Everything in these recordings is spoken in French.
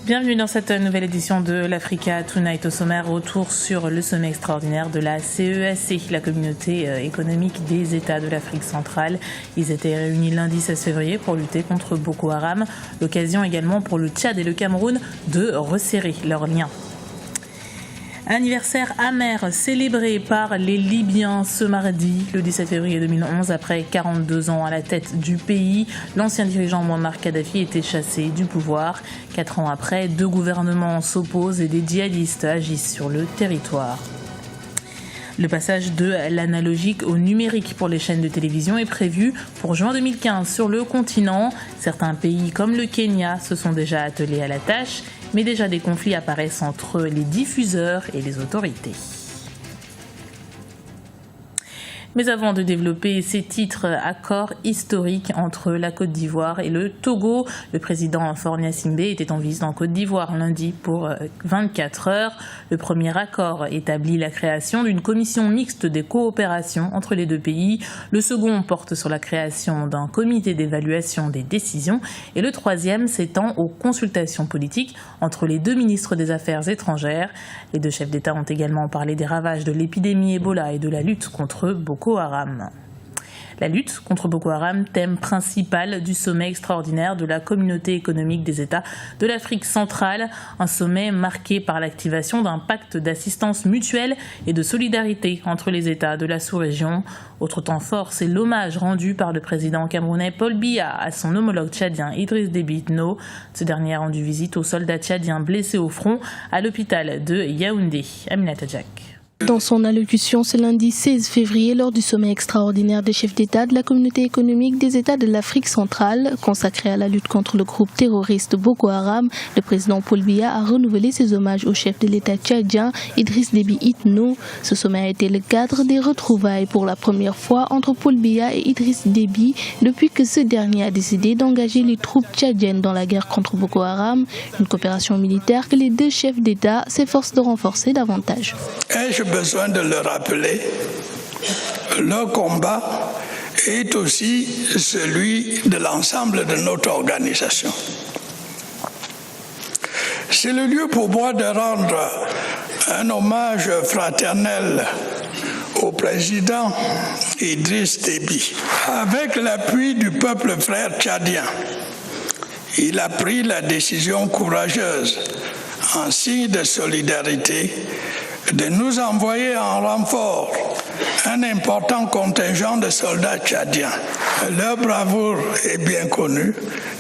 Bienvenue dans cette nouvelle édition de l'Africa Tonight. Au sommaire, retour sur le sommet extraordinaire de la CEAC, la communauté économique des États de l'Afrique centrale. Ils étaient réunis lundi 16 février pour lutter contre Boko Haram. L'occasion également pour le Tchad et le Cameroun de resserrer leurs liens. Un anniversaire amer célébré par les Libyens ce mardi, le 17 février 2011. Après 42 ans à la tête du pays, l'ancien dirigeant Mouammar Kadhafi était chassé du pouvoir. 4 ans après, 2 gouvernements s'opposent et des djihadistes agissent sur le territoire. Le passage de l'analogique au numérique pour les chaînes de télévision est prévu pour juin 2015 sur le continent. Certains pays comme le Kenya se sont déjà attelés à la tâche, mais déjà des conflits apparaissent entre les diffuseurs et les autorités. Mais avant de développer ces titres, accords historiques entre la Côte d'Ivoire et le Togo, le président Faure Gnassingbé était en visite en Côte d'Ivoire lundi pour 24 heures. Le premier accord établit la création d'une commission mixte des coopérations entre les deux pays. Le second porte sur la création d'un comité d'évaluation des décisions. Et le troisième s'étend aux consultations politiques entre les deux ministres des Affaires étrangères. Les deux chefs d'État ont également parlé des ravages de l'épidémie Ebola et de la lutte contre Boko Haram. La lutte contre Boko Haram, thème principal du sommet extraordinaire de la communauté économique des États de l'Afrique centrale. Un sommet marqué par l'activation d'un pacte d'assistance mutuelle et de solidarité entre les États de la sous-région. Autre temps fort, c'est l'hommage rendu par le président camerounais Paul Biya à son homologue tchadien Idriss Déby Itno. Ce dernier a rendu visite aux soldats tchadiens blessés au front à l'hôpital de Yaoundé. Aminata Jack. Dans son allocution ce lundi 16 février lors du sommet extraordinaire des chefs d'État de la communauté économique des États de l'Afrique centrale, consacré à la lutte contre le groupe terroriste Boko Haram, le président Paul Biya a renouvelé ses hommages au chef de l'État tchadien Idriss Déby Itno. Ce sommet a été le cadre des retrouvailles pour la première fois entre Paul Biya et Idriss Déby depuis que ce dernier a décidé d'engager les troupes tchadiennes dans la guerre contre Boko Haram, une coopération militaire que les deux chefs d'État s'efforcent de renforcer davantage. Ai-je besoin de le rappeler, leur combat est aussi celui de l'ensemble de notre organisation. C'est le lieu pour moi de rendre un hommage fraternel au président Idriss Déby. Avec l'appui du peuple frère tchadien, il a pris la décision courageuse, en signe de solidarité, de nous envoyer en renfort un important contingent de soldats tchadiens. Leur bravoure est bien connue,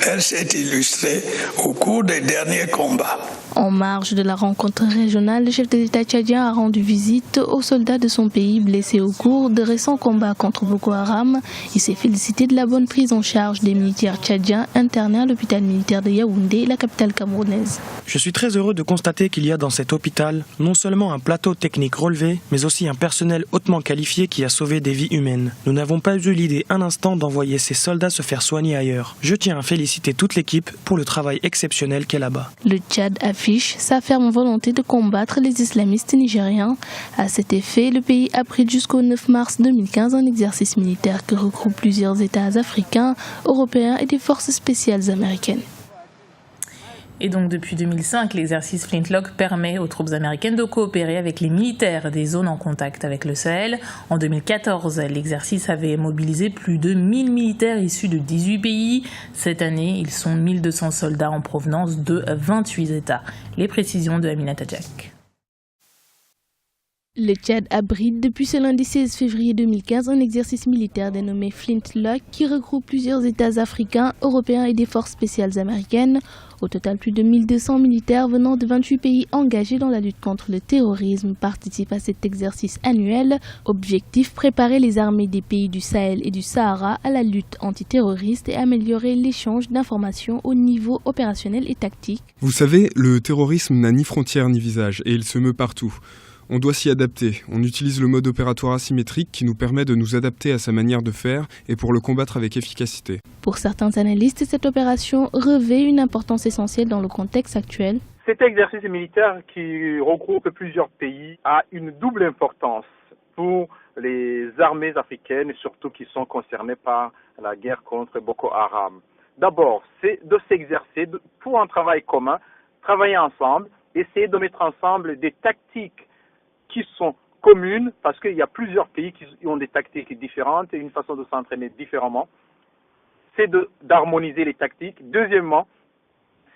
elle s'est illustrée au cours des derniers combats. En marge de la rencontre régionale, le chef de l'État tchadien a rendu visite aux soldats de son pays blessés au cours de récents combats contre Boko Haram. Il s'est félicité de la bonne prise en charge des militaires tchadiens internés à l'hôpital militaire de Yaoundé, la capitale camerounaise. Je suis très heureux de constater qu'il y a dans cet hôpital non seulement un plateau technique relevé, mais aussi un personnel hautement qualifié qui a sauvé des vies humaines. Nous n'avons pas eu l'idée un instant d'envoyer ces soldats se faire soigner ailleurs. Je tiens à féliciter toute l'équipe pour le travail exceptionnel qu'elle a là-bas. Le Tchad affiche sa ferme volonté de combattre les islamistes nigériens. À cet effet, le pays abrite jusqu'au 9 mars 2015 un exercice militaire qui regroupe plusieurs États africains, européens et des forces spéciales américaines. Et donc depuis 2005, l'exercice Flintlock permet aux troupes américaines de coopérer avec les militaires des zones en contact avec le Sahel. En 2014, l'exercice avait mobilisé plus de 1000 militaires issus de 18 pays. Cette année, ils sont 1200 soldats en provenance de 28 États. Les précisions de Aminata Jack. Le Tchad abrite depuis ce lundi 16 février 2015 un exercice militaire dénommé Flintlock qui regroupe plusieurs États africains, européens et des forces spéciales américaines. Au total, plus de 1200 militaires venant de 28 pays engagés dans la lutte contre le terrorisme participent à cet exercice annuel. Objectif, préparer les armées des pays du Sahel et du Sahara à la lutte antiterroriste et améliorer l'échange d'informations au niveau opérationnel et tactique. Vous savez, le terrorisme n'a ni frontières ni visage et il se meut partout. On doit s'y adapter. On utilise le mode opératoire asymétrique qui nous permet de nous adapter à sa manière de faire et pour le combattre avec efficacité. Pour certains analystes, cette opération revêt une importance essentielle dans le contexte actuel. Cet exercice militaire qui regroupe plusieurs pays a une double importance pour les armées africaines et surtout qui sont concernées par la guerre contre Boko Haram. D'abord, c'est de s'exercer pour un travail commun travailler ensemble, essayer de mettre ensemble des tactiques qui sont communes, parce qu'il y a plusieurs pays qui ont des tactiques différentes et une façon de s'entraîner différemment. C'est d'harmoniser les tactiques. Deuxièmement,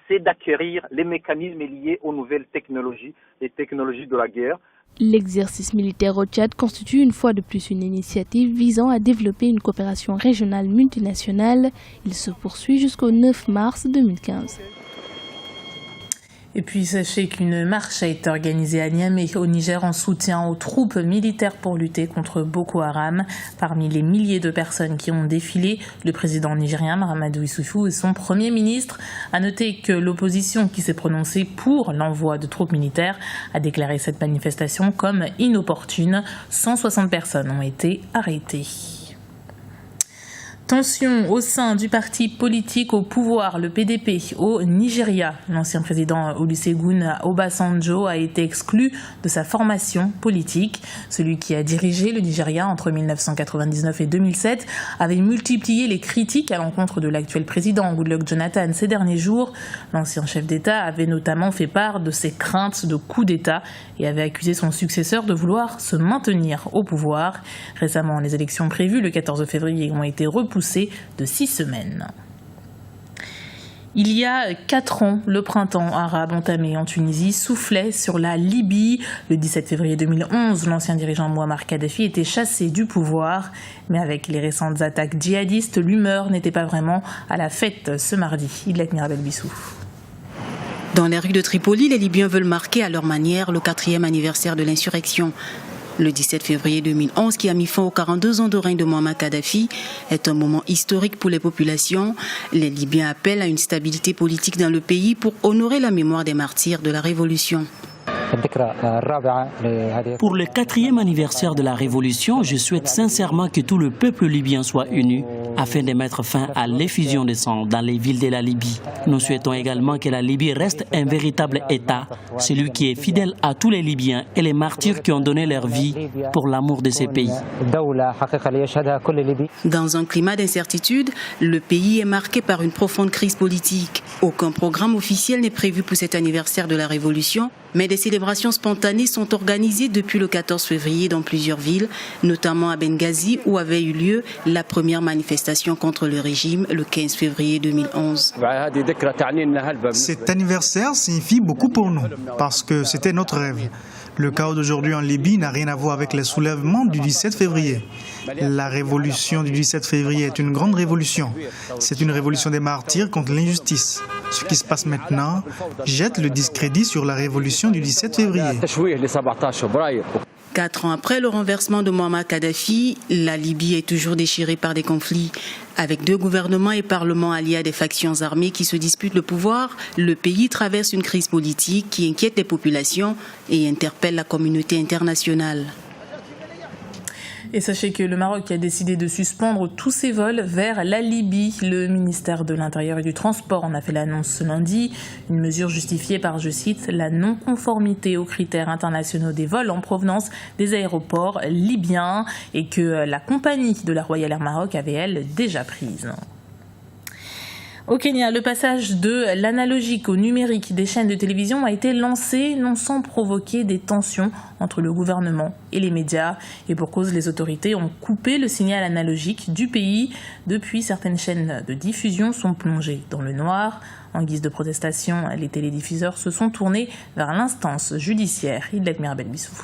c'est d'acquérir les mécanismes liés aux nouvelles technologies, les technologies de la guerre. L'exercice militaire au Tchad constitue une fois de plus une initiative visant à développer une coopération régionale multinationale. Il se poursuit jusqu'au 9 mars 2015. Et puis sachez qu'une marche a été organisée à Niamey au Niger en soutien aux troupes militaires pour lutter contre Boko Haram. Parmi les milliers de personnes qui ont défilé, le président nigérien Mahamadou Issoufou et son premier ministre. À noter que l'opposition qui s'est prononcée pour l'envoi de troupes militaires a déclaré cette manifestation comme inopportune. 160 personnes ont été arrêtées. Tension au sein du parti politique au pouvoir, le PDP, au Nigeria. L'ancien président Olusegun Obasanjo a été exclu de sa formation politique. Celui qui a dirigé le Nigeria entre 1999 et 2007 avait multiplié les critiques à l'encontre de l'actuel président Goodluck Jonathan ces derniers jours. L'ancien chef d'État avait notamment fait part de ses craintes de coup d'État et avait accusé son successeur de vouloir se maintenir au pouvoir. Récemment, les élections prévues le 14 février ont été repoussées de 6 semaines. Il y a 4 ans, le printemps arabe entamé en Tunisie soufflait sur la Libye. Le 17 février 2011, l'ancien dirigeant Mouammar Kadhafi était chassé du pouvoir. Mais avec les récentes attaques djihadistes, l'humeur n'était pas vraiment à la fête ce mardi. Idlet Mirabel Bissou. Dans les rues de Tripoli, les Libyens veulent marquer à leur manière le 4e anniversaire de l'insurrection. Le 17 février 2011, qui a mis fin aux 42 ans de règne de Mouammar Kadhafi, est un moment historique pour les populations. Les Libyens appellent à une stabilité politique dans le pays pour honorer la mémoire des martyrs de la Révolution. Pour le 4e anniversaire de la Révolution, je souhaite sincèrement que tout le peuple libyen soit uni afin de mettre fin à l'effusion de sang dans les villes de la Libye. Nous souhaitons également que la Libye reste un véritable État, celui qui est fidèle à tous les Libyens et les martyrs qui ont donné leur vie pour l'amour de ces pays. Dans un climat d'incertitude, le pays est marqué par une profonde crise politique. Aucun programme officiel n'est prévu pour cet anniversaire de la Révolution, mais des célébrations spontanées sont organisées depuis le 14 février dans plusieurs villes, notamment à Benghazi où avait eu lieu la première manifestation contre le régime le 15 février 2011. Cet anniversaire signifie beaucoup pour nous parce que c'était notre rêve. Le chaos d'aujourd'hui en Libye n'a rien à voir avec les soulèvements du 17 février. La révolution du 17 février est une grande révolution. C'est une révolution des martyrs contre l'injustice. Ce qui se passe maintenant jette le discrédit sur la révolution du 17 février. 4 ans après le renversement de Mouammar Kadhafi, la Libye est toujours déchirée par des conflits. Avec 2 gouvernements et parlements alliés à des factions armées qui se disputent le pouvoir, le pays traverse une crise politique qui inquiète les populations et interpelle la communauté internationale. Et sachez que le Maroc a décidé de suspendre tous ses vols vers la Libye. Le ministère de l'Intérieur et du Transport en a fait l'annonce ce lundi. Une mesure justifiée par, je cite, la non-conformité aux critères internationaux des vols en provenance des aéroports libyens et que la compagnie de la Royal Air Maroc avait, elle, déjà prise. Au Kenya, le passage de l'analogique au numérique des chaînes de télévision a été lancé, non sans provoquer des tensions entre le gouvernement et les médias. Et pour cause, les autorités ont coupé le signal analogique du pays. Depuis, certaines chaînes de diffusion sont plongées dans le noir. En guise de protestation, les télédiffuseurs se sont tournés vers l'instance judiciaire. Idlet Mirabel Bissou.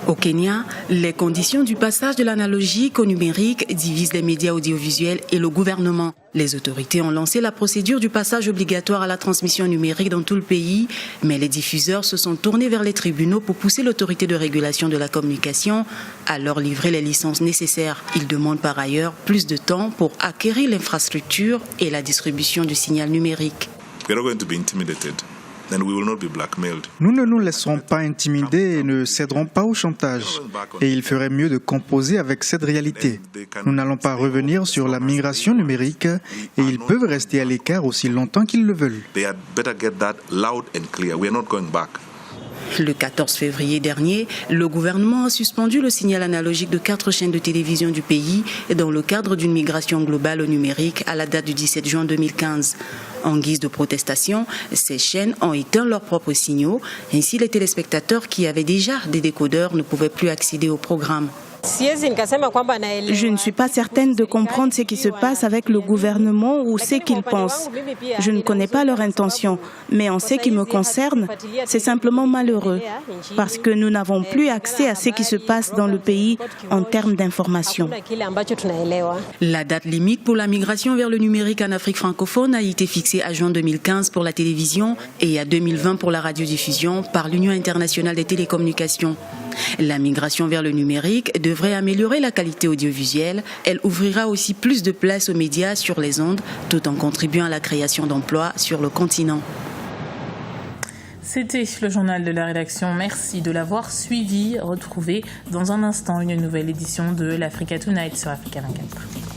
Au Kenya, les conditions du passage de l'analogique au numérique divisent les médias audiovisuels et le gouvernement. Les autorités ont lancé la procédure du passage obligatoire à la transmission numérique dans tout le pays, mais les diffuseurs se sont tournés vers les tribunaux pour pousser l'autorité de régulation de la communication à leur livrer les licences nécessaires. Ils demandent par ailleurs plus de temps pour acquérir l'infrastructure et la distribution du signal numérique. Nous ne nous laisserons pas intimider et ne céderons pas au chantage. Et il ferait mieux de composer avec cette réalité. Nous n'allons pas revenir sur la migration numérique et ils peuvent rester à l'écart aussi longtemps qu'ils le veulent. Le 14 février dernier, le gouvernement a suspendu le signal analogique de 4 chaînes de télévision du pays dans le cadre d'une migration globale au numérique à la date du 17 juin 2015. En guise de protestation, ces chaînes ont éteint leurs propres signaux. Ainsi, les téléspectateurs qui avaient déjà des décodeurs ne pouvaient plus accéder au programme. Je ne suis pas certaine de comprendre ce qui se passe avec le gouvernement ou ce qu'ils pensent. Je ne connais pas leurs intentions, mais en ce qui me concerne, c'est simplement malheureux parce que nous n'avons plus accès à ce qui se passe dans le pays en termes d'information. La date limite pour la migration vers le numérique en Afrique francophone a été fixée à juin 2015 pour la télévision et à 2020 pour la radiodiffusion par l'Union internationale des télécommunications. La migration vers le numérique devrait améliorer la qualité audiovisuelle. Elle ouvrira aussi plus de place aux médias sur les ondes, tout en contribuant à la création d'emplois sur le continent. C'était le journal de la rédaction. Merci de l'avoir suivi. Retrouvez dans un instant une nouvelle édition de l'Africa Tonight sur Africa 24.